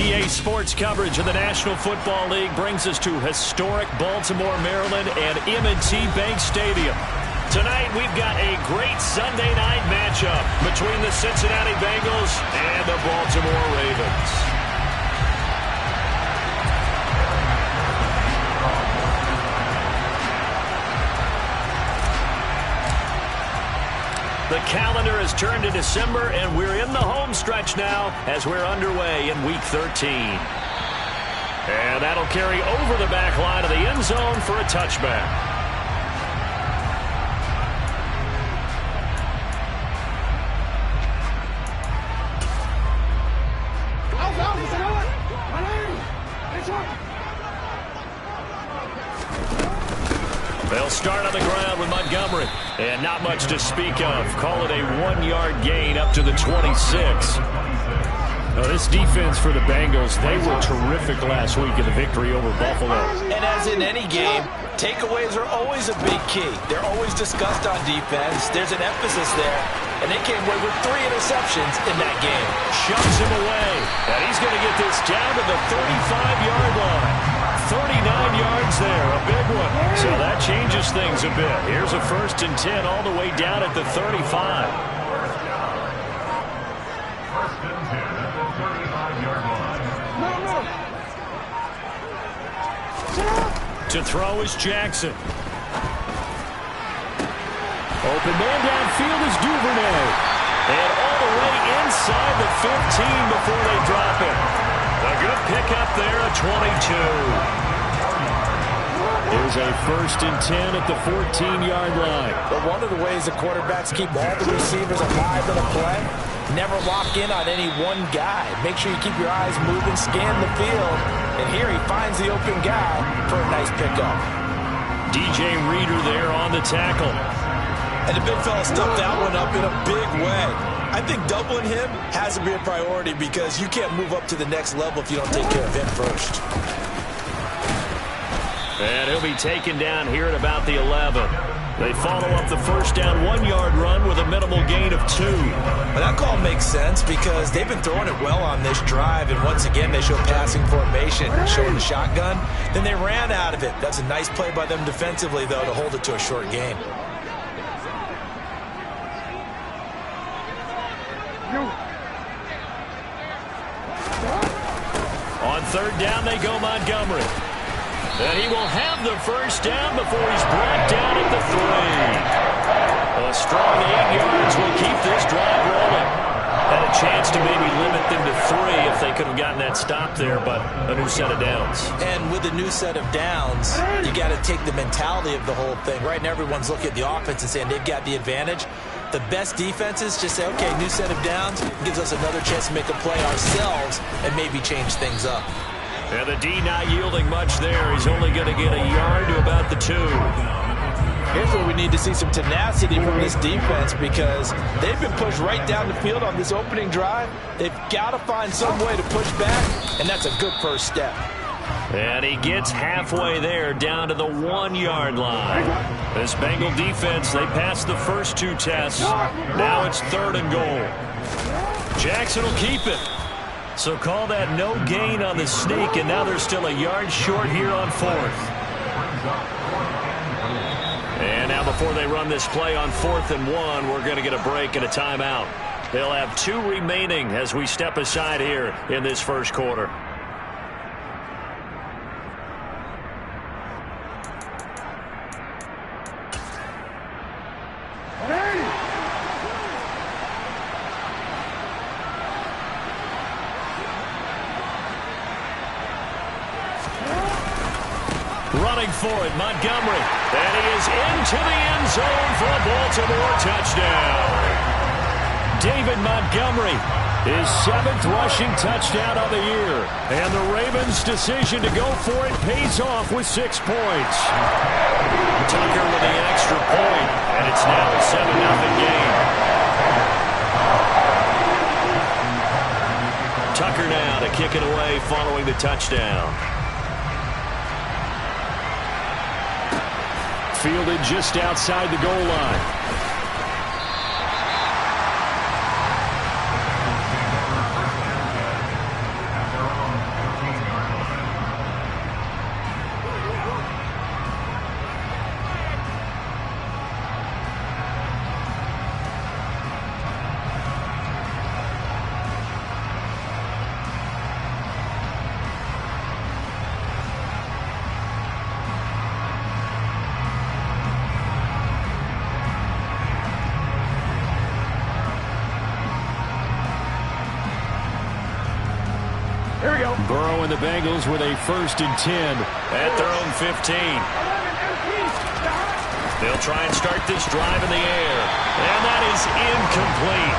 EA Sports coverage of the National Football League brings us to historic Baltimore, Maryland and M&T Bank Stadium. Tonight we've got a great Sunday night matchup between the Cincinnati Bengals and the Baltimore Ravens. The calendar has turned to December, and we're in the home stretch now as we're underway in Week 13. And that'll carry over the back line of the end zone for a touchback. They'll start on the ground with Montgomery. And not much to speak of. Call it a 1-yard gain up to the 26. Now, this defense for the Bengals, they were terrific last week in the victory over Buffalo. And as in any game, takeaways are always a big key. They're always discussed on defense. There's an emphasis there. And they came away with 3 interceptions in that game. Shoves him away. And he's going to get this down to the 35-yard line. 39 yards there, a big one. So that changes things a bit. Here's a 1st and 10 all the way down at the 35. First and 10 at the 35-yard line. To throw is Jackson. Open man downfield is Duvernay. And all the way inside the 15 before they drop it. A good pickup there, a 22. Here's a 1st and 10 at the 14-yard line. But one of the ways the quarterbacks keep all the receivers alive in a play, never lock in on any one guy. Make sure you keep your eyes moving, scan the field. And here he finds the open guy for a nice pickup. DJ Reader there on the tackle. And the big fella stuffed that one up in a big way. I think doubling him has to be a priority because you can't move up to the next level if you don't take care of him first. And he'll be taken down here at about the 11. They follow up the first down 1-yard run with a minimal gain of 2. Well, that call makes sense because they've been throwing it well on this drive, and once again they show passing formation, showing the shotgun. Then they ran out of it. That's a nice play by them defensively, though, to hold it to a short gain. On 3rd down they go Montgomery. And he will have the first down before he's brought down at the 3. A strong 8 yards will keep this drive rolling. Had a chance to maybe limit them to 3 if they could have gotten that stop there, but a new set of downs. And with a new set of downs, you got to take the mentality of the whole thing. Right now everyone's looking at the offense and saying they've got the advantage. The best defenses just say, okay, new set of downs gives us another chance to make a play ourselves and maybe change things up. And the D not yielding much there. He's only going to get a yard to about the 2. Here's where we need to see some tenacity from this defense because they've been pushed right down the field on this opening drive. They've got to find some way to push back, and that's a good first step. And he gets halfway there down to the 1-yard line. This Bengal defense, they passed the first 2 tests. Now it's 3rd and goal. Jackson will keep it. So call that no gain on the sneak, and now they're still a yard short here on 4th. And now before they run this play on 4th and 1, we're going to get a break and a timeout. They'll have 2 remaining as we step aside here in this first quarter. Running for it, Montgomery. And he is into the end zone for a Baltimore touchdown. David Montgomery, his 7th rushing touchdown of the year. And the Ravens' decision to go for it pays off with 6 points. Tucker with the extra point, and it's now a 7-0 game. Tucker now to kick it away following the touchdown. Fielded just outside the goal line. Here we go. Burrow and the Bengals with a 1st and 10 at their own 15. They'll try and start this drive in the air. And that is incomplete.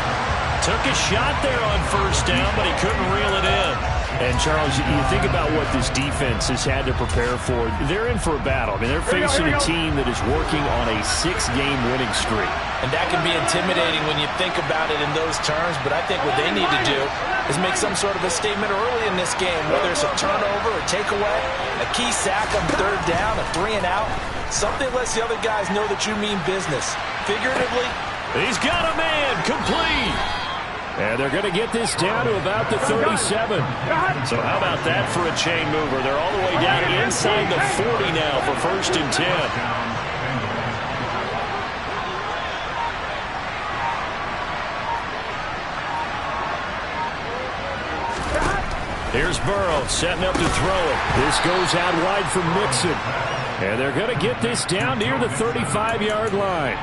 Took a shot there on 1st down, but he couldn't reel it in. And, Charles, you think about what this defense has had to prepare for. They're in for a battle. I mean, they're facing a team that is working on a 6-game winning streak. And that can be intimidating when you think about it in those terms, but I think what they need to do is make some sort of a statement early in this game, whether it's a turnover, a takeaway, a key sack on 3rd down, a 3-and-out. Something lets the other guys know that you mean business. Figuratively, he's got a man complete. And they're going to get this down to about the 37. So how about that for a chain mover? They're all the way down inside the 40 now for 1st and 10. Here's Burrow setting up to throw it. This goes out wide for Mixon. And they're going to get this down near the 35-yard line.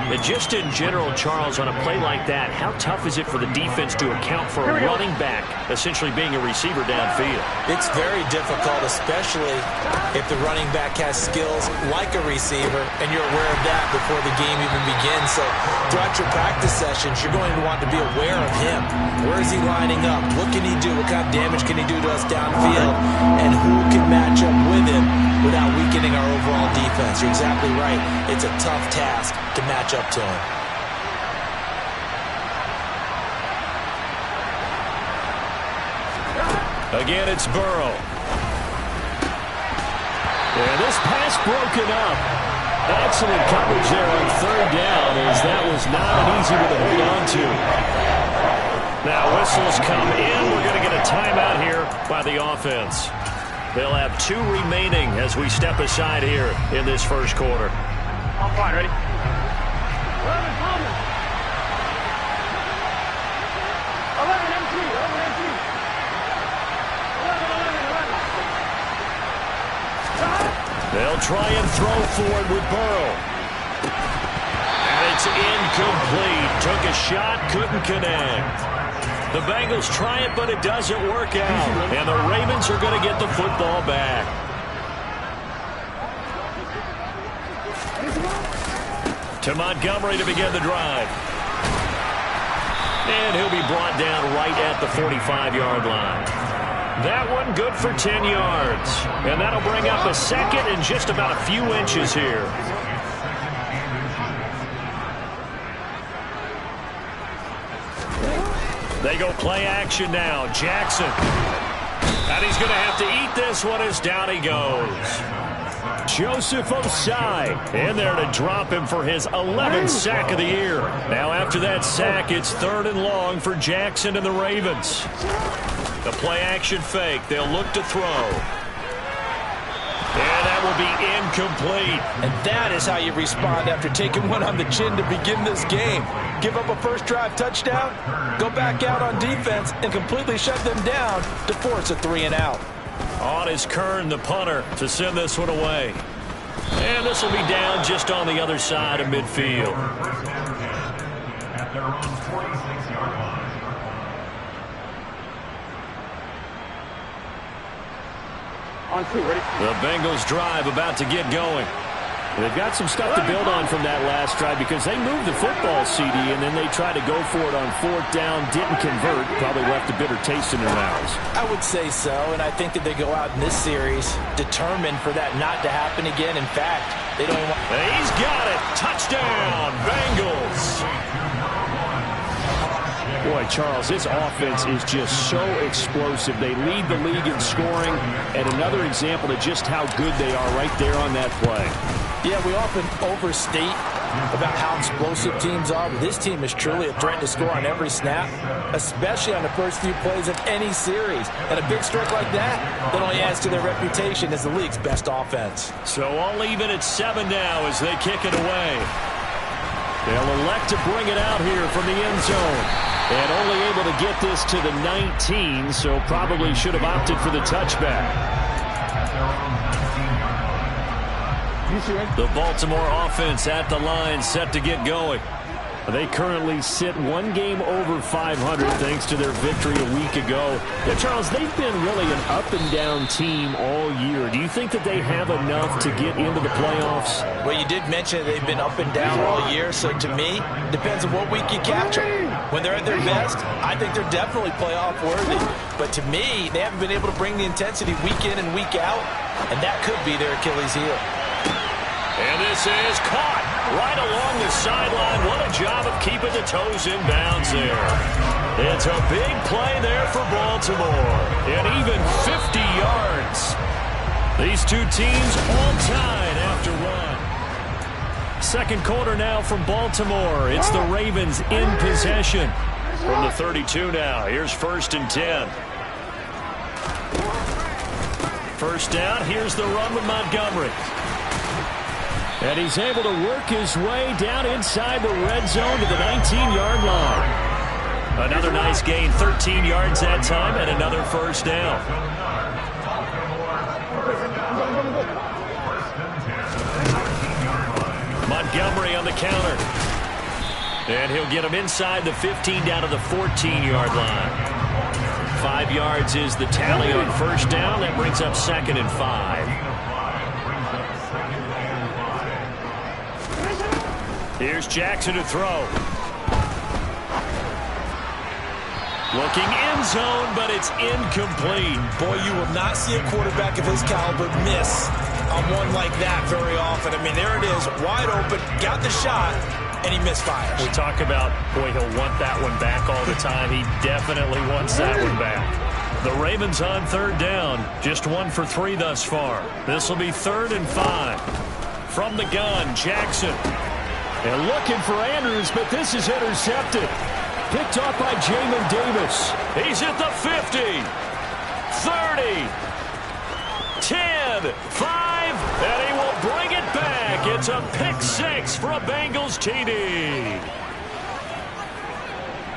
And just in general, Charles, on a play like that, how tough is it for the defense to account for a running back essentially being a receiver downfield? It's very difficult, especially if the running back has skills like a receiver, and you're aware of that before the game even begins. So throughout your practice sessions, you're going to want to be aware of him. Where is he lining up? What can he do? What kind of damage can he do to us downfield? And who can match up with him without weakening our overall defense? You're exactly right. It's a tough task to match up to him. Again, it's Burrow. And this pass broken up. Excellent coverage there on 3rd down, as that was not an easy one to hold on to. Now whistles come in. We're going to get a timeout here by the offense. They'll have 2 remaining as we step aside here in this 1st quarter. I'm fine, ready? 11, M3, 11, M3. 11. They'll try and throw for it with Burrow. And it's incomplete. Took a shot, couldn't connect. The Bengals try it, but it doesn't work out. And the Ravens are going to get the football back. To Montgomery to begin the drive. And he'll be brought down right at the 45-yard line. That one good for 10 yards. And that'll bring up a 2nd and just about a few inches here. They go play action now. Jackson. And he's going to have to eat this one as down he goes. Joseph Osai in there to drop him for his 11th sack of the year. Now after that sack, it's 3rd and long for Jackson and the Ravens. The play action fake. They'll look to throw. And that will be incomplete. And that is how you respond after taking one on the chin to begin this game. Give up a 1st drive touchdown, go back out on defense, and completely shut them down to force a 3-and-out. On is Kern, the punter, to send this one away. And this will be down just on the other side of midfield. At their own 46-yard line. On 2, ready? The Bengals drive about to get going. They've got some stuff to build on from that last drive because they moved the football, CD, and then they tried to go for it on 4th down, didn't convert, probably left a bitter taste in their mouths. I would say so, and I think that they go out in this series determined for that not to happen again. In fact, they don't even want... He's got it. Touchdown, Bengals. Boy, Charles, this offense is just so explosive. They lead the league in scoring, and another example of just how good they are right there on that play. Yeah, we often overstate about how explosive teams are, but this team is truly a threat to score on every snap, especially on the first few plays of any series. And a big strike like that only adds to their reputation as the league's best offense. So all even at 7 now as they kick it away. They'll elect to bring it out here from the end zone. And only able to get this to the 19, so probably should have opted for the touchback. The Baltimore offense at the line, set to get going. They currently sit one game over 500 thanks to their victory a week ago. Now, Charles, they've been really an up-and-down team all year. Do you think that they have enough to get into the playoffs? Well, you did mention they've been up and down all year, so to me, it depends on what week you capture. When they're at their best, I think they're definitely playoff worthy. But to me, they haven't been able to bring the intensity week in and week out, and that could be their Achilles heel. And this is caught right along the sideline. What a job of keeping the toes in bounds there. It's a big play there for Baltimore. And even 50 yards. These two teams all tied after one. Second quarter now from Baltimore. It's the Ravens in possession. From the 32 now. Here's 1st and 10. First down. Here's the run with Montgomery. And he's able to work his way down inside the red zone to the 19-yard line. Another nice gain, 13 yards that time, and another first down. Montgomery on the counter. And he'll get him inside the 15 down to the 14-yard line. 5 yards is the tally on first down. That brings up 2nd and 5. Here's Jackson to throw. Looking end zone, but it's incomplete. Boy, you will not see a quarterback of his caliber miss on one like that very often. I mean, there it is, wide open, got the shot, and he misfires. We talk about, boy, he'll want that one back all the time. He definitely wants that one back. The Ravens on 3rd down, just 1 for 3 thus far. This will be 3rd and 5. From the gun, Jackson. And looking for Andrews, but this is intercepted. Picked off by Jamin Davis. He's at the 50, 30, 10, 5, and he will bring it back. It's a pick 6 for a Bengals TD.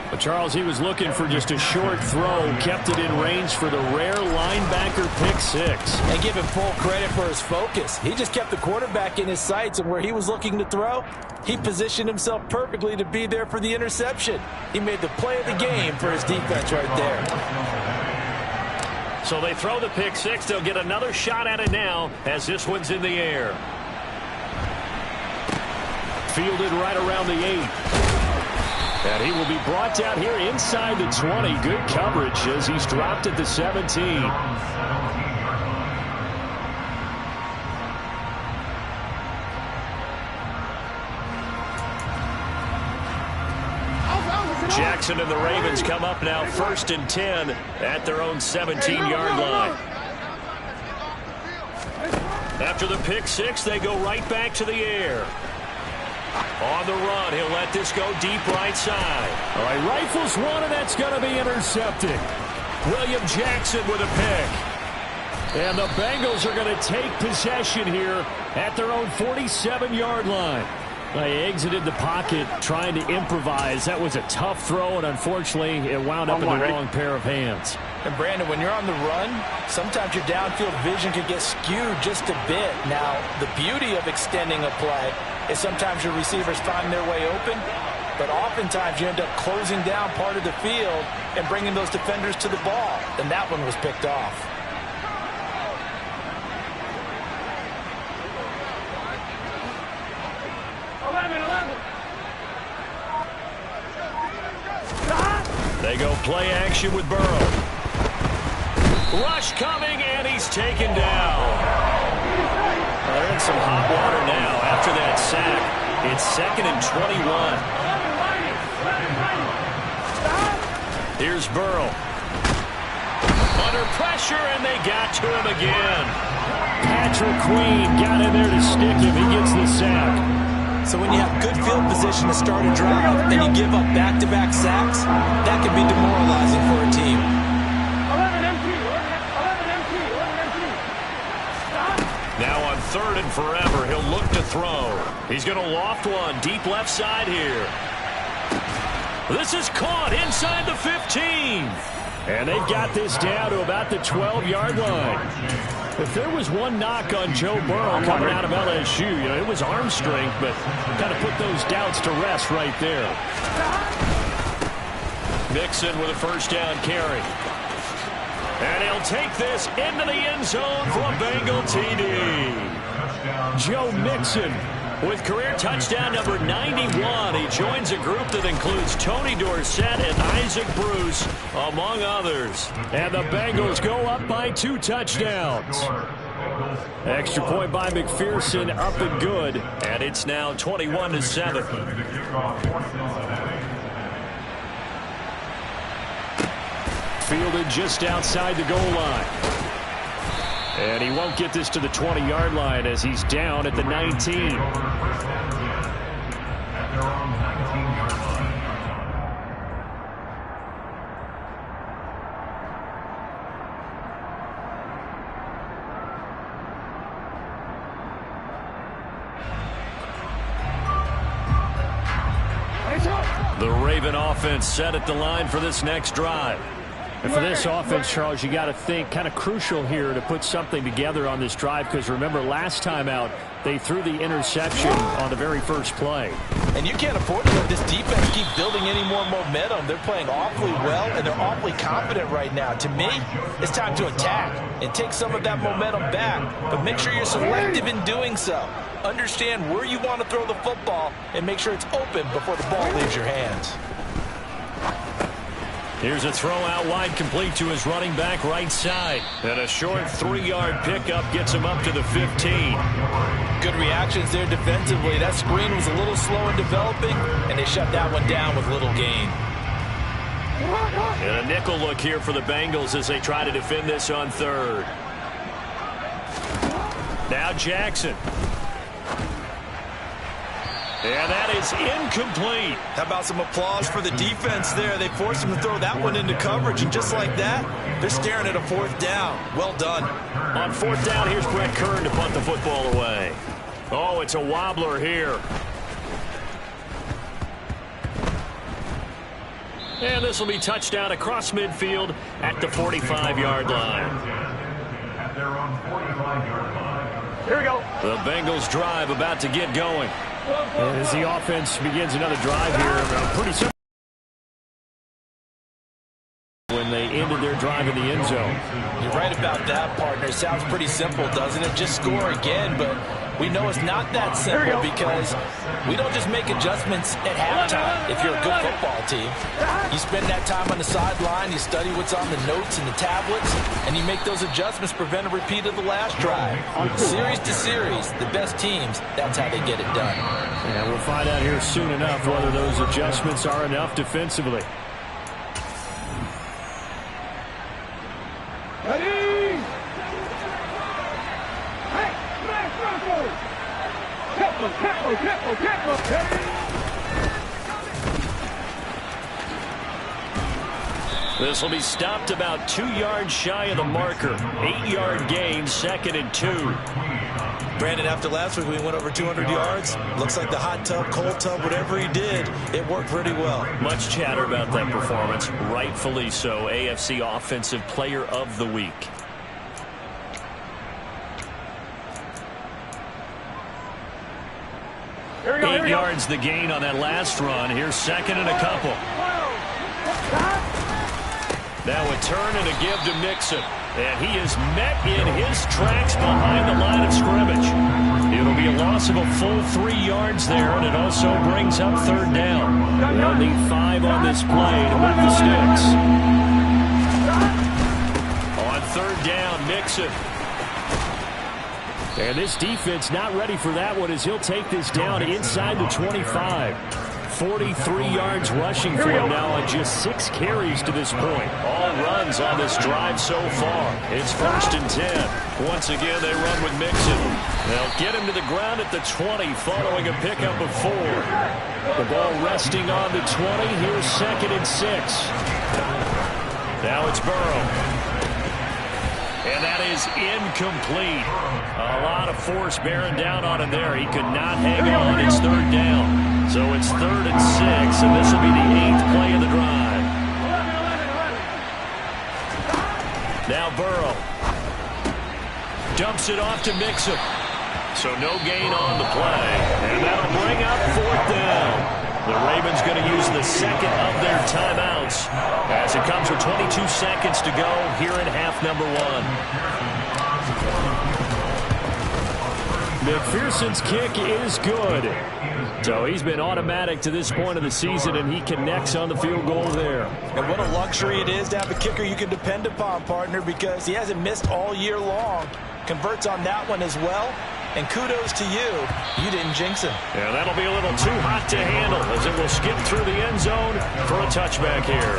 But Charles, he was looking for just a short throw, kept it in range for the rare linebacker pick 6. And give him full credit for his focus. He just kept the quarterback in his sights, and where he was looking to throw, he positioned himself perfectly to be there for the interception. He made the play of the game for his defense right there. So they throw the pick 6. They'll get another shot at it now as this one's in the air. Fielded right around the 8. And he will be brought down here inside the 20. Good coverage as he's dropped at the 17. Jackson and the Ravens come up now 1st and 10 at their own 17-yard line. After the pick 6, they go right back to the air. On the run, he'll let this go deep right side. All right, rifles one, and that's going to be intercepted. William Jackson with a pick. And the Bengals are going to take possession here at their own 47-yard line. They exited the pocket trying to improvise. That was a tough throw, and unfortunately, it wound up in the wrong pair of hands. And Brandon, when you're on the run, sometimes your downfield vision can get skewed just a bit. Now, the beauty of extending a play is sometimes your receivers find their way open, but oftentimes you end up closing down part of the field and bringing those defenders to the ball. And that one was picked off. They go play action with Burrow. Rush coming, and he's taken down. They're in some hot water now after that sack. It's 2nd and 21. Here's Burrow. Under pressure, and they got to him again. Patrick Queen got in there to stick him. He gets the sack. So when you have good field position to start a drive and you give up back-to-back sacks, that can be demoralizing for a team. Now on 3rd and forever, he'll look to throw. He's going to loft one deep left side here. This is caught inside the 15. And they've got this down to about the 12-yard line. If there was one knock on Joe Burrow coming out of LSU, it was arm strength, but kind of put those doubts to rest right there. Mixon with a first down carry. And he'll take this into the end zone for a Bengal TD. Joe Mixon with career touchdown number 91. He joins a group that includes Tony Dorsett and Isaac Bruce, among others. And the Bengals go up by 2 touchdowns. Extra point by McPherson, up and good. And it's now 21-7. Fielded just outside the goal line. And he won't get this to the 20-yard line as he's down at the 19. The Raven offense set at the line for this next drive. And for this offense, Charles, you got to think kind of crucial here to put something together on this drive, because remember last time out they threw the interception on the very first play. And you can't afford to let this defense keep building any more momentum. They're playing awfully well, and they're awfully confident right now. To me, it's time to attack and take some of that momentum back, but make sure you're selective in doing so. Understand where you want to throw the football and make sure it's open before the ball leaves your hands. Here's a throw out wide, complete to his running back right side. And a short 3-yard pickup gets him up to the 15. Good reactions there defensively. That screen was a little slow in developing, and they shut that one down with little gain. And a nickel look here for the Bengals as they try to defend this on third. Now Jackson. And that is incomplete. How about some applause for the defense there? They forced him to throw that one into coverage, and just like that, they're staring at a 4th down. Well done. On 4th down, here's Brett Kern to punt the football away. Oh, it's a wobbler here. And this will be touchdown across midfield at the 45-yard line. At their own 45-yard line. Here we go. The Bengals drive about to get going. As the offense begins another drive here, pretty simple when they ended their drive in the end zone. You're right about that, partner. Sounds pretty simple, doesn't it? Just score again, but we know it's not that simple because we don't just make adjustments at halftime if you're a good football team. You spend that time on the sideline, you study what's on the notes and the tablets, and you make those adjustments to prevent a repeat of the last drive. Series to series, the best teams, that's how they get it done. And we'll find out here soon enough whether those adjustments are enough defensively. Ready? Hey, this will be stopped about 2 yards shy of the marker. 8-yard gain, 2nd and 2. Brandon, after last week, we went over 200 yards. Looks like the hot tub, cold tub, whatever he did, it worked pretty well. Much chatter about that performance. Rightfully so. AFC Offensive Player of the Week. Here we go, 8 yards the gain on that last run. Here's 2nd and a couple. Now a turn and a give to Mixon. And he is met in his tracks behind the line of scrimmage. It'll be a loss of a full 3 yards there, and it also brings up 3rd down. They'll need 5 on this play to move the sticks. On 3rd down, Mixon. And this defense not ready for that one as he'll take this down inside the 25. 43 yards rushing for him now on just 6 carries to this point. All runs on this drive so far. It's 1st and 10. Once again, they run with Mixon. They'll get him to the ground at the 20 following a pickup of 4. The ball resting on the 20. Here's 2nd and 6. Now it's Burrow. And that is incomplete. A lot of force bearing down on him there. He could not hang on. It's 3rd down. So it's 3rd and 6, and this will be the 8th play of the drive. Now Burrow. Dumps it off to Mixon. So no gain on the play. And that'll bring up 4th down. The Ravens going to use the second of their timeouts as it comes with 22 seconds to go here in half number 1. McPherson's kick is good. So he's been automatic to this point of the season, and he connects on the field goal there. And what a luxury it is to have a kicker you can depend upon, partner, because he hasn't missed all year long. Converts on that one as well. And kudos to you. You didn't jinx him. Yeah, that'll be a little too hot to handle as it will skip through the end zone for a touchback here.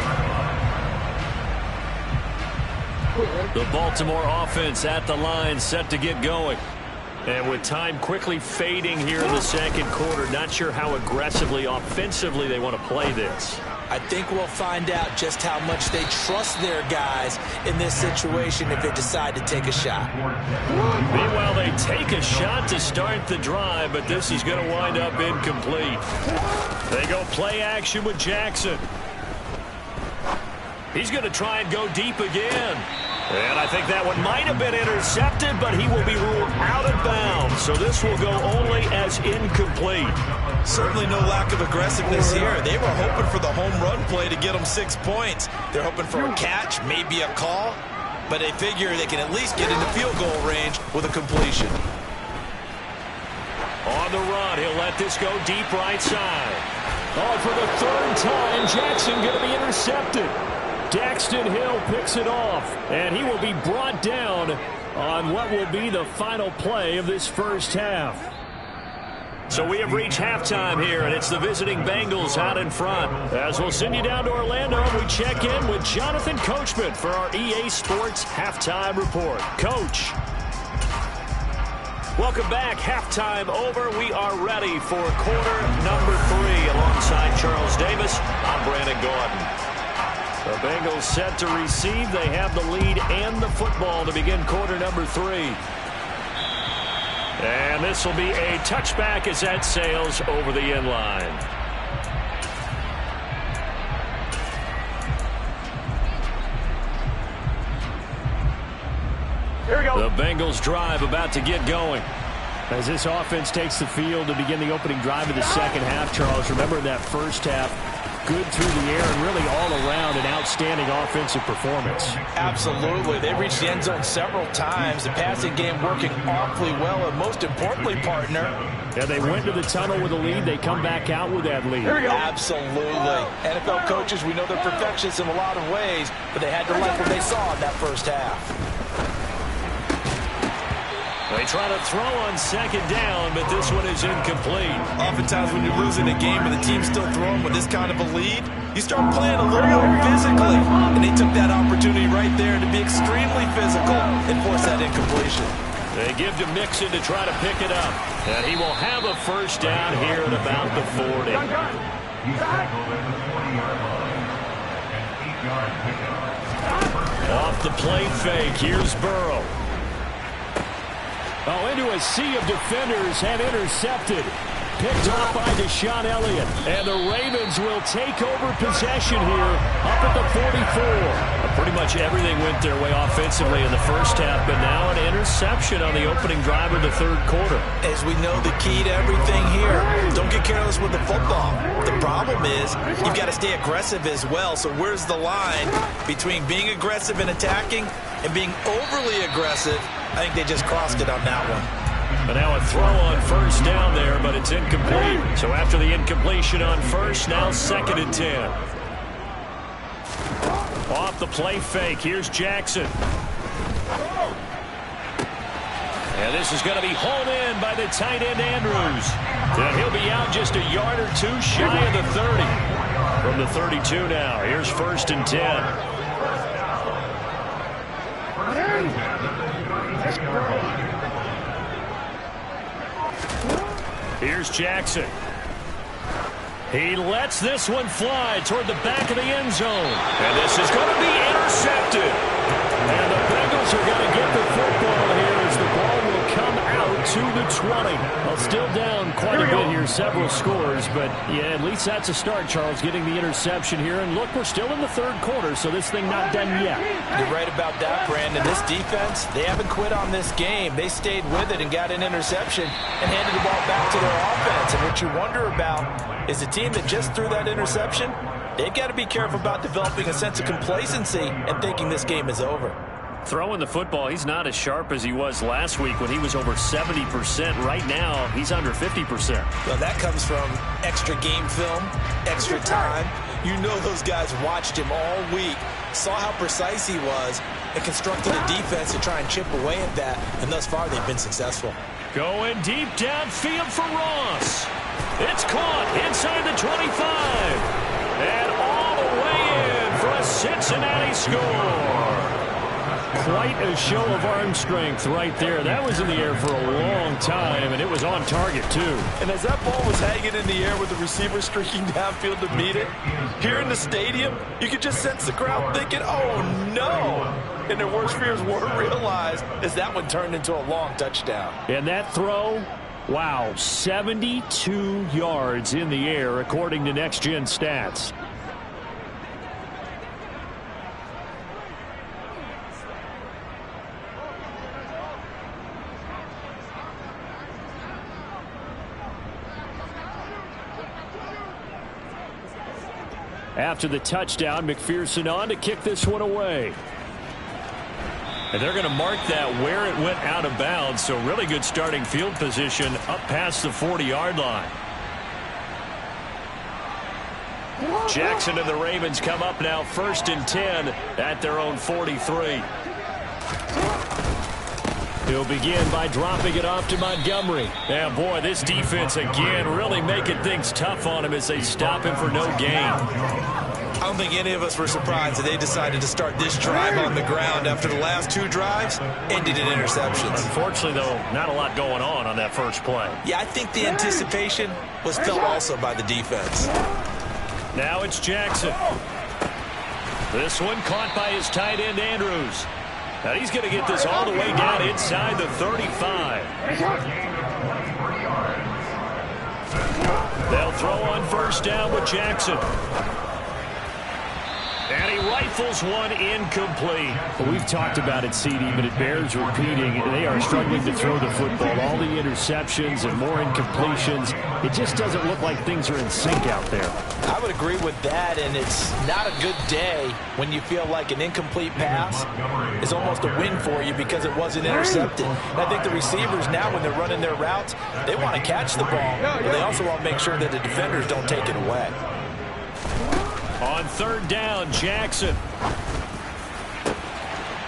The Baltimore offense at the line, set to get going. And with time quickly fading here in the second quarter, not sure how aggressively, offensively they want to play this. I think we'll find out just how much they trust their guys in this situation if they decide to take a shot. Meanwhile, they take a shot to start the drive, but this is going to wind up incomplete. They go play action with Jackson. He's going to try and go deep again. And I think that one might have been intercepted, but he will be ruled out of bounds. So this will go only as incomplete. Certainly no lack of aggressiveness here. They were hoping for the home run play to get them 6 points. They're hoping for a catch, maybe a call, but they figure they can at least get into field goal range with a completion. On the run, he'll let this go deep right side. Oh, for the 3rd time, Jackson going to be intercepted. Daxton Hill picks it off, and he will be brought down on what will be the final play of this first half. So we have reached halftime here, and it's the visiting Bengals out in front. As we'll send you down to Orlando, we check in with Jonathan Coachman for our EA Sports Halftime Report. Coach. Welcome back. Halftime over. We are ready for quarter number 3 alongside Charles Davis. I'm Brandon Gordon. The Bengals set to receive. They have the lead and the football to begin quarter number 3. And this will be a touchback as that sails over the end line. Here we go. The Bengals drive about to get going. As this offense takes the field to begin the opening drive of the second half, Charles, remember in that first half, good through the air and really all around an outstanding offensive performance. Absolutely. They reached the end zone several times. The passing game working awfully well, and most importantly, partner. Yeah, they went to the tunnel with a lead. They come back out with that lead. Here we go. Absolutely. NFL coaches, we know they're perfectionists in a lot of ways, but they had to like what they saw in that first half. They try to throw on second down, but this one is incomplete. Oftentimes when you're losing a game and the team's still throwing with this kind of a lead, you start playing a little more physically. And they took that opportunity right there to be extremely physical and force that incompletion. They give to Mixon to try to pick it up. And he will have a first down here at about the 40. He's tackled at the 20-yard line. An 8-yard pickup. Off the play fake, here's Burrow. Oh, into a sea of defenders and intercepted. Picked off by Deshaun Elliott. And the Ravens will take over possession here up at the 44. Pretty much everything went their way offensively in the first half, but now an interception on the opening drive of the third quarter. As we know, the key to everything here, don't get careless with the football. The problem is you've got to stay aggressive as well. So where's the line between being aggressive and attacking and being overly aggressive? I think they just crossed it on that one. But now a throw on first down there, but it's incomplete. So after the incompletion on first, now 2nd and 10. Off the play fake, here's Jackson. And this is going to be hauled in by the tight end Andrews. And he'll be out just a yard or two shy of the 30. From the 32 now, here's 1st and 10. Here's Jackson. He lets this one fly toward the back of the end zone. And this is going to be intercepted. And the Bengals are going to get the football here as the ball will come out to the 20. Well, still down quite a bit here, several scores, but yeah, at least that's a start, Charles, getting the interception here. And look, we're still in the third quarter, so this thing not done yet. You're right about that, Brandon. This defense, they haven't quit on this game. They stayed with it and got an interception and handed the ball back to their offense. And what you wonder about is the team that just threw that interception, they've got to be careful about developing a sense of complacency and thinking this game is over. Throwing the football, he's not as sharp as he was last week when he was over 70%. Right now, he's under 50%. Well, that comes from extra game film, extra time. You know those guys watched him all week, saw how precise he was, and constructed a defense to try and chip away at that. And thus far, they've been successful. Going deep downfield for Ross. It's caught inside the 25. And all the way in for a Cincinnati score. Quite a show of arm strength right there. That was in the air for a long time, and it was on target, too. And as that ball was hanging in the air with the receiver streaking downfield to meet it, here in the stadium, you could just sense the crowd thinking, oh, no. And their worst fears weren't realized as that one turned into a long touchdown. And that throw, wow, 72 yards in the air, according to Next Gen Stats. After the touchdown, McPherson on to kick this one away. And they're going to mark that where it went out of bounds, so really good starting field position up past the 40-yard line. Jackson and the Ravens come up now 1st and 10 at their own 43. He'll begin by dropping it off to Montgomery. Yeah, boy, this defense again really making things tough on him as they stop him for no gain. I don't think any of us were surprised that they decided to start this drive on the ground after the last 2 drives ended in interceptions. Unfortunately, though, not a lot going on that first play. Yeah, I think the anticipation was felt also by the defense. Now it's Jackson. This one caught by his tight end, Andrews. Now he's going to get this all the way down inside the 35. They'll throw on 1st down with Jackson. And he rifles one incomplete. Well, we've talked about it, CD, but it bears repeating. They are struggling to throw the football. All the interceptions and more incompletions. It just doesn't look like things are in sync out there. I would agree with that, and it's not a good day when you feel like an incomplete pass is almost a win for you because it wasn't intercepted. And I think the receivers now, when they're running their routes, they want to catch the ball, but they also want to make sure that the defenders don't take it away. On 3rd down, Jackson.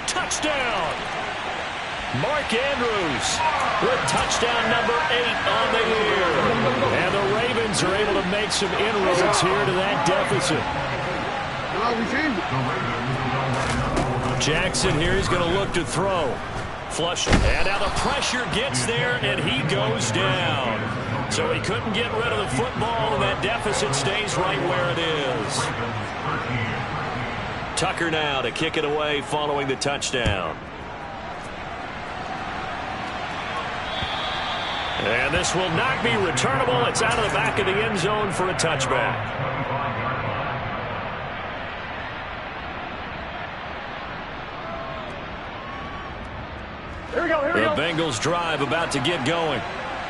Touchdown! Mark Andrews with touchdown number 8 on the year. And the Ravens are able to make some inroads here to that deficit. Jackson here is going to look to throw. Flush. And now the pressure gets there, and he goes down. So he couldn't get rid of the football, and that deficit stays right where it is. Tucker now to kick it away following the touchdown. And this will not be returnable. It's out of the back of the end zone for a touchback. Here we go. The Bengals drive about to get going.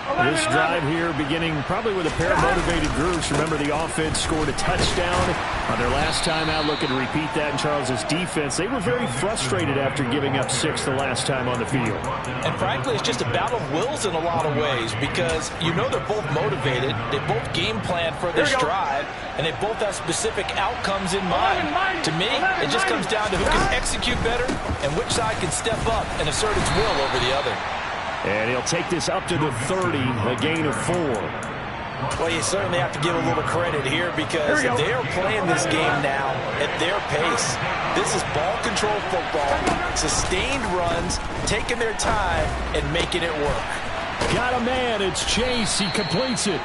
This drive here beginning probably with a pair of motivated groups. Remember, the offense scored a touchdown on their last time out. Looking to repeat that in Charles's defense. They were very frustrated after giving up 6 the last time on the field. And frankly, it's just a battle of wills in a lot of ways because you know they're both motivated. They both game plan for this drive, and they both have specific outcomes in mind. To me, it just comes down to who can execute better and which side can step up and assert its will over the other. And he'll take this up to the 30, a gain of 4. Well, you certainly have to give a little credit here because they are playing this game now at their pace. This is ball control football, sustained runs, taking their time, and making it work. Got a man. It's Chase. He completes it.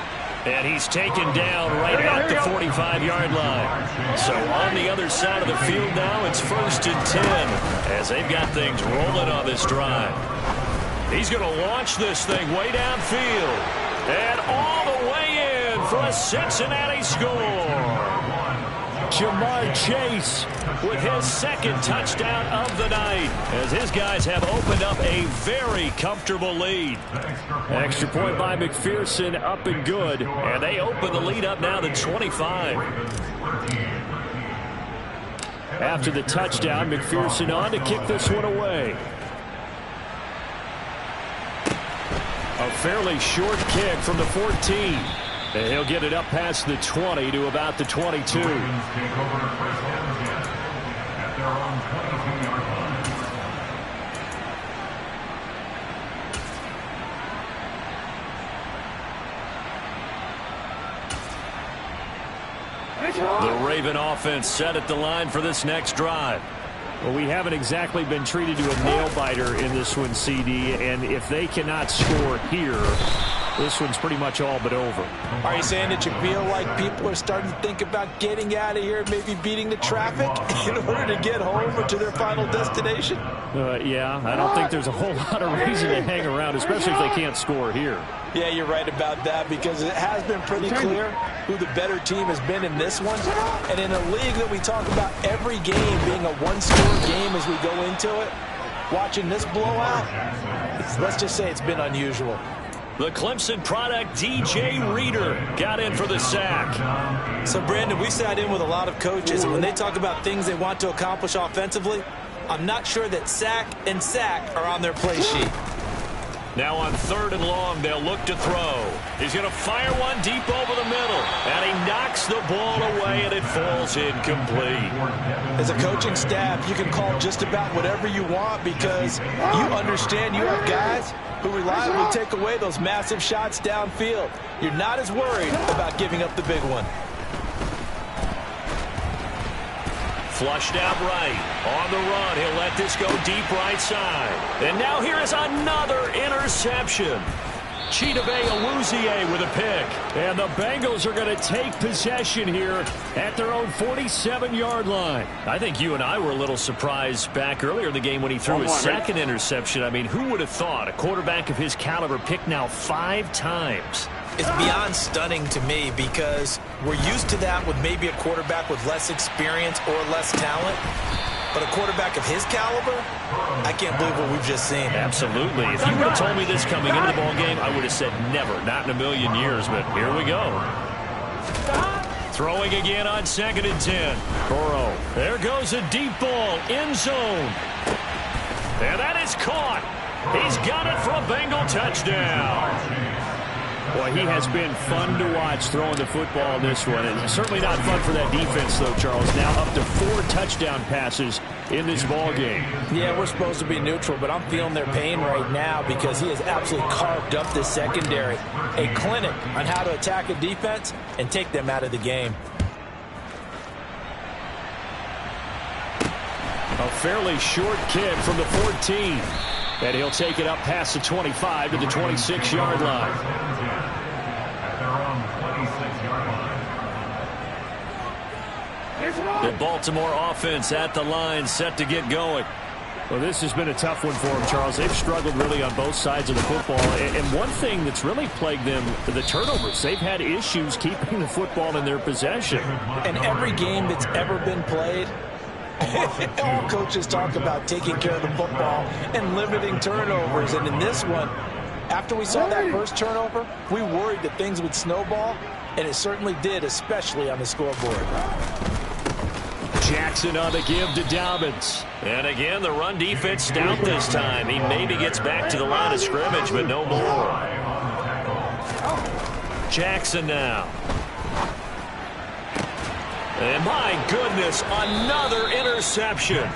And he's taken down right at the 45-yard line. So on the other side of the field now, it's 1st and 10 as they've got things rolling on this drive. He's going to launch this thing way downfield. And all the way in for a Cincinnati score. Jamar Chase with his second touchdown of the night as his guys have opened up a very comfortable lead. Extra point by McPherson, up and good. And they open the lead up now to 25. After the touchdown, McPherson on to kick this one away. A fairly short kick from the 14. And he'll get it up past the 20 to about the 22. The Raven offense set at the line for this next drive. Well, we haven't exactly been treated to a nail-biter in this one, CD, and if they cannot score here, this one's pretty much all but over. Are you saying that you feel like people are starting to think about getting out of here, maybe beating the traffic in order to get home or to their final destination? Yeah, I don't think there's a whole lot of reason to hang around, especially if they can't score here. Yeah, you're right about that, because it has been pretty clear who the better team has been in this one. And in a league that we talk about every game being a one-score game as we go into it, watching this blowout, let's just say it's been unusual. The Clemson product, DJ Reader, got in for the sack. So, Brandon, we sat in with a lot of coaches, and when they talk about things they want to accomplish offensively, I'm not sure that sack and sack are on their play sheet. Now on 3rd and long, they'll look to throw. He's going to fire one deep over the middle, and he knocks the ball away, and it falls incomplete. As a coaching staff, you can call just about whatever you want, because you understand you have guys who reliably take away those massive shots downfield. You're not as worried about giving up the big one. Flushed out right. On the run, he'll let this go deep right side. And now here is another interception. Chidobe Awuzie with a pick. And the Bengals are going to take possession here at their own 47-yard line. I think you and I were a little surprised back earlier in the game when he threw his second interception. I mean, who would have thought a quarterback of his caliber picked now 5 times? It's beyond stunning to me, because we're used to that with maybe a quarterback with less experience or less talent. But a quarterback of his caliber, I can't believe what we've just seen. Absolutely. If you would have told me this coming into the ball game, I would have said never, not in a million years. But here we go. Throwing again on 2nd and 10. Burrow. There goes a deep ball. End zone. And that is caught. He's got it for a Bengal touchdown. Boy, he has been fun to watch throwing the football in this one. And certainly not fun for that defense, though, Charles. Now up to 4 touchdown passes in this ball game. Yeah, we're supposed to be neutral, but I'm feeling their pain right now, because he has absolutely carved up this secondary. A clinic on how to attack a defense and take them out of the game. A fairly short kick from the 14. And he'll take it up past the 25 to the 26-yard line. The Baltimore offense at the line, set to get going. Well, this has been a tough one for them, Charles. They've struggled really on both sides of the football. And one thing that's really plagued them, the turnovers. They've had issues keeping the football in their possession. And every game that's ever been played, all coaches talk about taking care of the football and limiting turnovers. And in this one, after we saw that first turnover, we worried that things would snowball, and it certainly did, especially on the scoreboard. Jackson on the give to Dobbins. And again, the run defense stout this time. He maybe gets back to the line of scrimmage, but no more. Jackson now. And my goodness, another interception.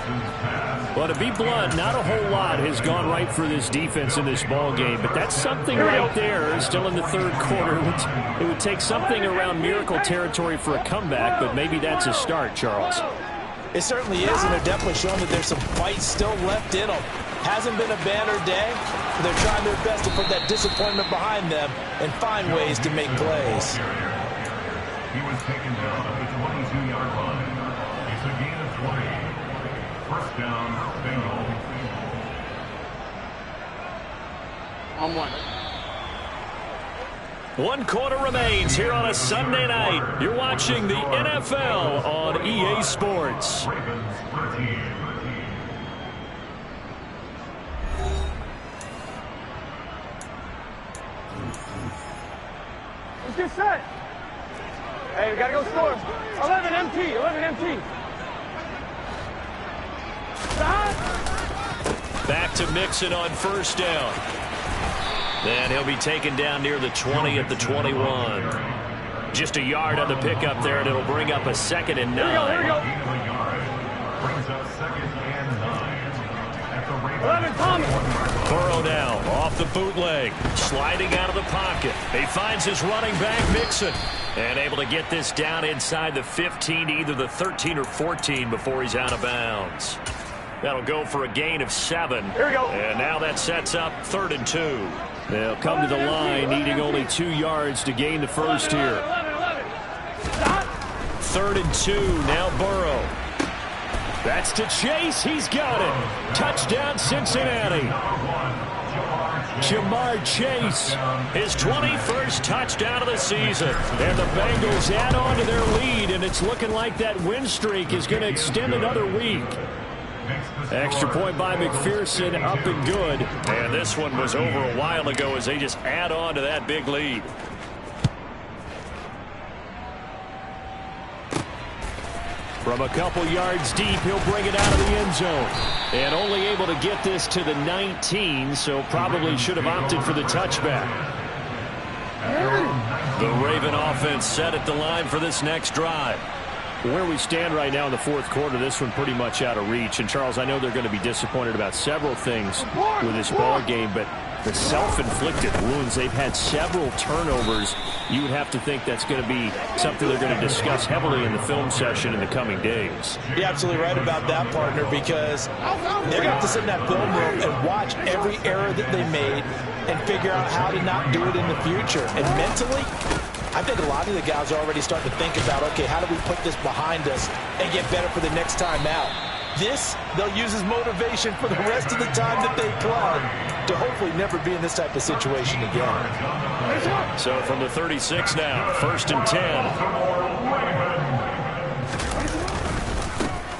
Well, to be blunt, not a whole lot has gone right for this defense in this ball game, but that's something right there. Still in the 3rd quarter. It would take something around miracle territory for a comeback, but maybe that's a start, Charles. It certainly is, and they're definitely showing that there's some fight still left in them. Hasn't been a banner day, but they're trying their best to put that disappointment behind them and find ways to make plays. He was taken down at the 22-yard line. It's a gain of 20. First down, Bengals. On one. 1 quarter remains here on a Sunday night. You're watching the NFL on EA Sports. Let's get set. Hey, we gotta go score. 11 MT, 11 MT. Stop. Back to Mixon on first down. Then he'll be taken down near the 20 at the 21. Just a yard on the pickup there, and it'll bring up a 2nd and 9. Here we go. Brings up 2nd and 9. 11 Thomas. Burrow now off the bootleg, sliding out of the pocket. He finds his running back, Mixon, and able to get this down inside the 15, either the 13 or 14 before he's out of bounds. That'll go for a gain of 7. Here we go. And now that sets up 3rd and 2. They'll come to the line, needing only 2 yards to gain the first here. 11. Stop. 3rd and 2, now Burrow. That's to Chase. He's got it. Touchdown, Cincinnati. Jamar Chase, his 21st touchdown of the season. And the Bengals add on to their lead, and it's looking like that win streak is going to extend another week. Extra point by McPherson, up and good. And this one was over a while ago as they just add on to that big lead. From a couple yards deep, he'll bring it out of the end zone. And only able to get this to the 19, so probably should have opted for the touchback. The Raven offense set at the line for this next drive. Where we stand right now in the 4th quarter, this one pretty much out of reach. And, Charles, I know they're going to be disappointed about several things with this ball game, but the self-inflicted wounds, they've had several turnovers. You would have to think that's going to be something they're going to discuss heavily in the film session in the coming days. You're absolutely right about that, partner, because they're going to have to sit in that film room and watch every error that they made and figure out how to not do it in the future. And mentally, I think a lot of the guys are already starting to think about, okay, how do we put this behind us and get better for the next time out? This, they'll use as motivation for the rest of the time that they play to hopefully never be in this type of situation again. So from the 36 now, 1st and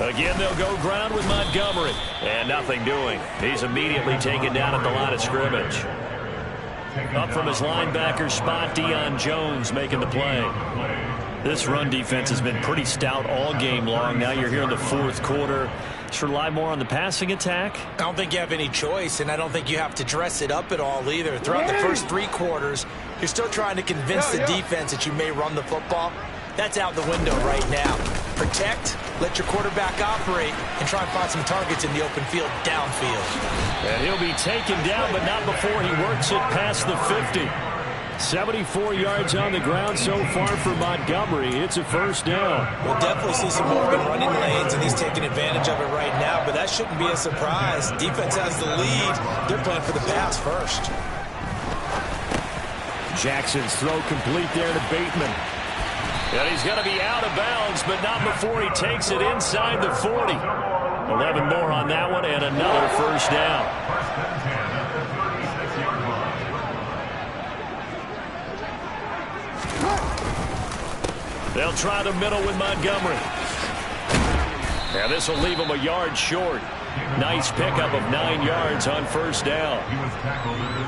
10. Again, they'll go ground with Montgomery. And nothing doing. He's immediately taken down at the line of scrimmage. Up from his linebacker spot, Deion Jones making the play. This run defense has been pretty stout all game long. Now you're here in the 4th quarter. Should rely more on the passing attack? I don't think you have any choice, and I don't think you have to dress it up at all either. Throughout the first 3 quarters, you're still trying to convince the defense that you may run the football. That's out the window right now. Protect, let your quarterback operate, and try and find some targets in the open field downfield. And he'll be taken down, but not before he works it past the 50. 74 yards on the ground so far for Montgomery. It's a 1st down. We'll definitely see some open running lanes, and he's taking advantage of it right now, but that shouldn't be a surprise. Defense has the lead. They're playing for the pass first. Jackson's throw complete there to Bateman. And he's going to be out of bounds, but not before he takes it inside the 40. 11 more on that one, and another 1st down. They'll try the middle with Montgomery. And this will leave him a yard short. Nice pickup of 9 yards on 1st down.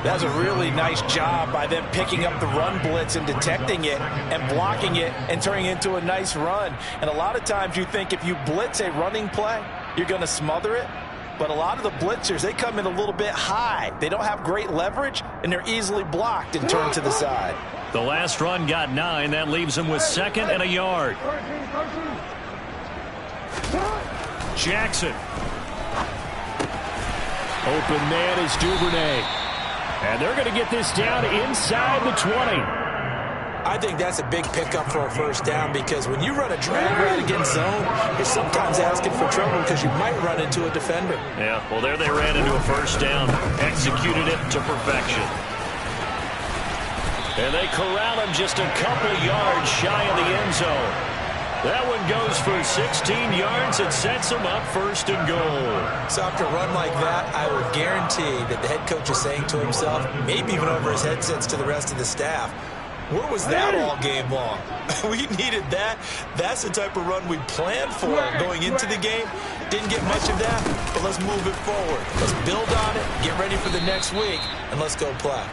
That's a really nice job by them picking up the run blitz and detecting it and blocking it and turning it into a nice run. And a lot of times you think if you blitz a running play, you're going to smother it. But a lot of the blitzers, they come in a little bit high. They don't have great leverage, and they're easily blocked and turned to the side. The last run got 9. That leaves him with 2nd and a yard. Jackson. Open man is Duvernay. And they're going to get this down inside the 20. I think that's a big pickup for a 1st down, because when you run a drag route against zone, you're sometimes asking for trouble because you might run into a defender. Yeah, well, there they ran into a 1st down. Executed it to perfection. And they corral him just a couple yards shy of the end zone. That one goes for 16 yards. It sets him up 1st and goal. So after a run like that, I would guarantee that the head coach is saying to himself, maybe even over his headsets to the rest of the staff, where was that all game long? We needed that. That's the type of run we planned for going into the game. Didn't get much of that, but let's move it forward. Let's build on it, get ready for the next week, and let's go play.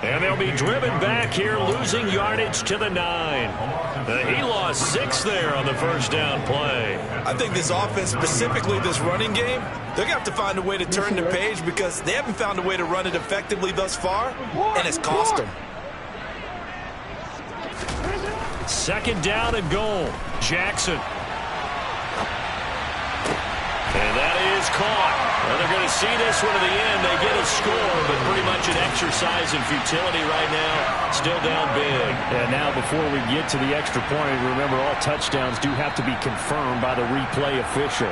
And they'll be driven back here, losing yardage to the 9. He lost 6 there on the 1st down play. I think this offense, specifically this running game, they're going to have to find a way to turn the page because they haven't found a way to run it effectively thus far, and it's cost them. 2nd down and goal. Jackson. And that is caught. Well, they're going to see this one to the end. They get a score, but pretty much an exercise in futility right now. Still down big. And now before we get to the extra point, remember all touchdowns do have to be confirmed by the replay official.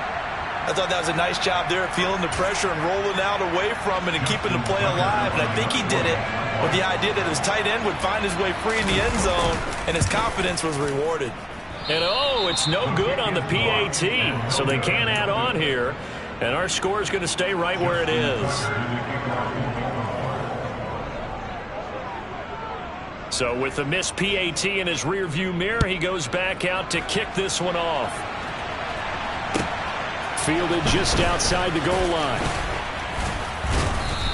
I thought that was a nice job there, feeling the pressure and rolling out away from it and keeping the play alive. And I think he did it with the idea that his tight end would find his way free in the end zone, and his confidence was rewarded. And it's no good on the PAT, so they can't add on here. And our score is going to stay right where it is. So with the missed PAT in his rearview mirror, he goes back out to kick this one off. Fielded just outside the goal line.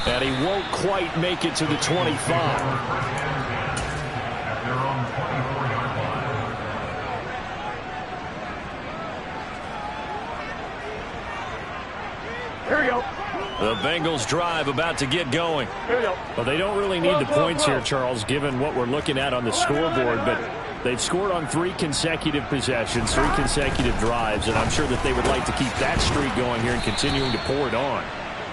And he won't quite make it to the 25. Here we go. The Bengals drive about to get going. Here we go. Well, they don't really need the points here, Charles, given what we're looking at on the scoreboard, but they've scored on 3 consecutive possessions, 3 consecutive drives, and I'm sure that they would like to keep that streak going here and continuing to pour it on.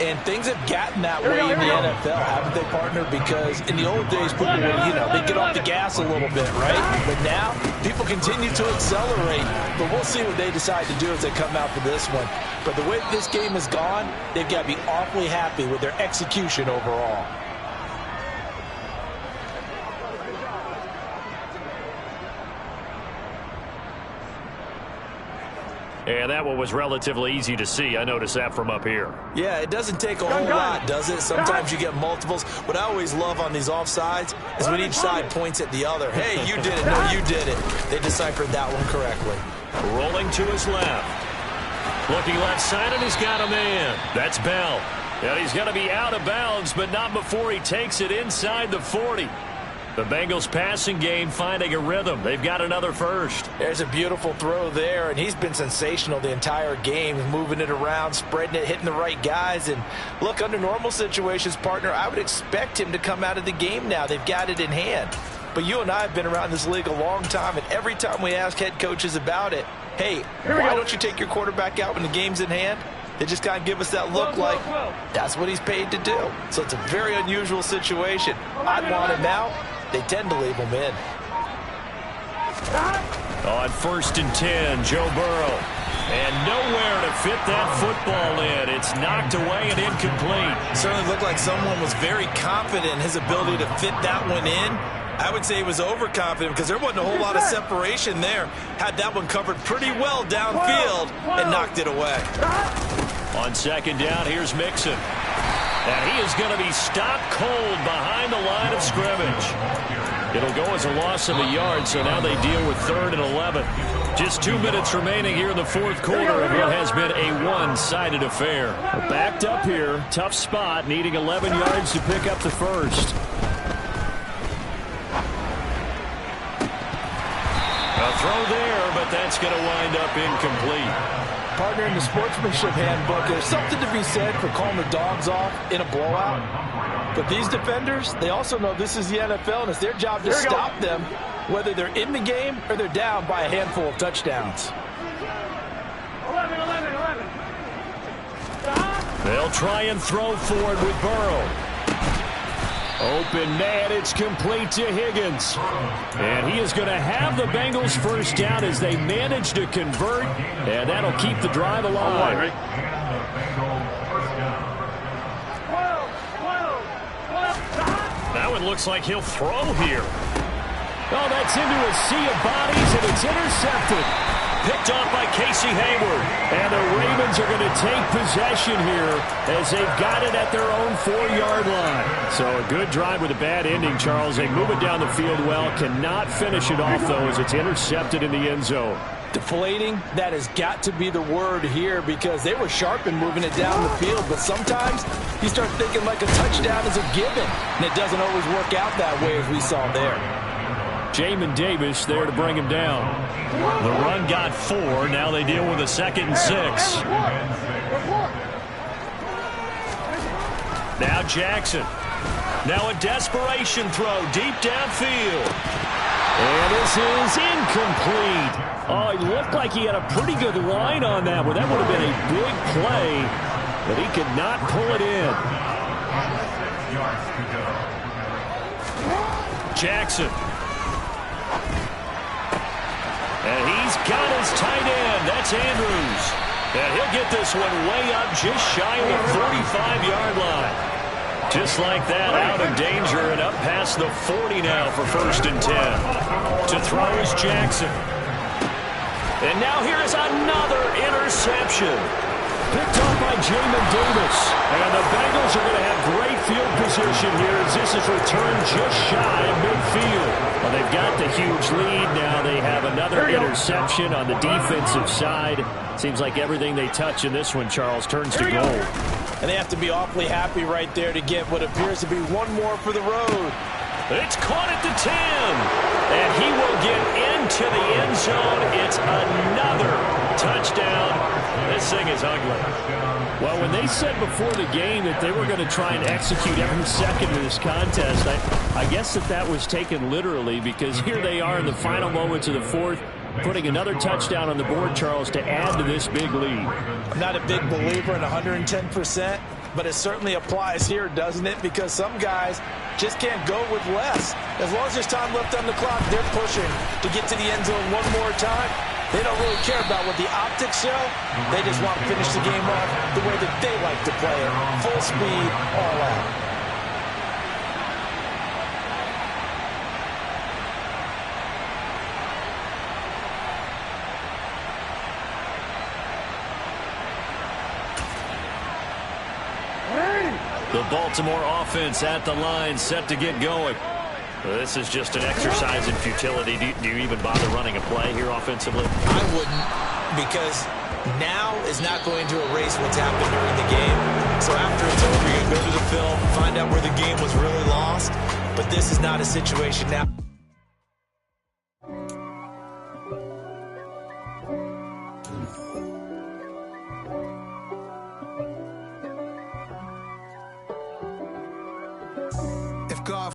And things have gotten that way in the NFL, haven't they, partner? Because in the old days, people would, they get off the gas a little bit, right? But now, people continue to accelerate. But we'll see what they decide to do as they come out for this one. But the way this game has gone, they've got to be awfully happy with their execution overall. And that one was relatively easy to see. I noticed that from up here. Yeah, it doesn't take a whole lot, does it? Sometimes you get multiples. What I always love on these offsides is when each side points at the other. Hey, you did it. No, you did it. They deciphered that one correctly. Rolling to his left. Looking left side, and he's got a man. That's Bell. And he's going to be out of bounds, but not before he takes it inside the 40. The Bengals passing game finding a rhythm. They've got another first. There's a beautiful throw there, and he's been sensational the entire game, moving it around, spreading it, hitting the right guys. And look, under normal situations, partner, I would expect him to come out of the game now. They've got it in hand. But you and I have been around this league a long time, and every time we ask head coaches about it, hey, why don't you take your quarterback out when the game's in hand? They just kind of give us that look like that's what he's paid to do. So it's a very unusual situation. I'd want him out. They tend to leave him in. On 1st and 10, Joe Burrow. And nowhere to fit that football in. It's knocked away and incomplete. Certainly looked like someone was very confident in his ability to fit that one in. I would say he was overconfident because there wasn't a whole lot of separation there. Had that one covered pretty well downfield and knocked it away. On 2nd down, here's Mixon. And he is going to be stopped cold behind the line of scrimmage. It'll go as a loss of a yard, so now they deal with 3rd and 11. Just 2 minutes remaining here in the 4th quarter of what has been a one-sided affair. Backed up here, tough spot, needing 11 yards to pick up the first. A throw there, but that's going to wind up incomplete. Partner, in the sportsmanship handbook, there's something to be said for calling the dogs off in a blowout. But these defenders, they also know this is the NFL, and it's their job to stop them, whether they're in the game or they're down by a handful of touchdowns. 11. They'll try and throw forward with Burrow. Open man, it's complete to Higgins. And he is going to have the Bengals first down as they manage to convert, and that'll keep the drive alive. That one looks like he'll throw here. Oh, that's into a sea of bodies, and it's intercepted. picked off by Casey Hayward. And the Ravens are going to take possession here as they've got it at their own 4-yard line. So a good drive with a bad ending, Charles. They move it down the field well. Cannot finish it off, though, as it's intercepted in the end zone. Deflating, that has got to be the word here because they were sharp in moving it down the field, but sometimes you start thinking like a touchdown is a given, and it doesn't always work out that way as we saw there. Jamin Davis there to bring him down. The run got 4. Now they deal with a 2nd and 6. Now Jackson. Now a desperation throw deep downfield. And this is incomplete. Oh, he looked like he had a pretty good line on that one. That would have been a big play, but he could not pull it in. Jackson. And he's got his tight end. That's Andrews. And he'll get this one way up just shy of the 45-yard line. Just like that, out of danger and up past the 40 now for 1st and 10. To throw is Jackson. And now here is another interception. Picked off by Jamin Davis. And the Bengals are going to have great field position here as this is returned just shy of midfield. Well, they've got the huge lead now. They have another interception on the defensive side. Seems like everything they touch in this one, Charles, turns to gold. And they have to be awfully happy right there to get what appears to be one more for the road. It's caught at the 10. And he will get into the end zone. It's another touchdown. This thing is ugly. Well, when they said before the game that they were going to try and execute every second of this contest, I guess that was taken literally because here they are in the final moments of the 4th, putting another touchdown on the board, Charles, to add to this big lead. I'm not a big believer in 110%, but it certainly applies here, doesn't it? Because some guys just can't go with less. As long as there's time left on the clock, they're pushing to get to the end zone one more time. They don't really care about what the optics show. They just want to finish the game off the way that they like to play it. Full speed, all out. The Baltimore offense at the line, set to get going. This is just an exercise in futility. Do you even bother running a play here offensively? I wouldn't, because now is not going to erase what's happened during the game. So after it's over, you go to the film, find out where the game was really lost. But this is not a situation now.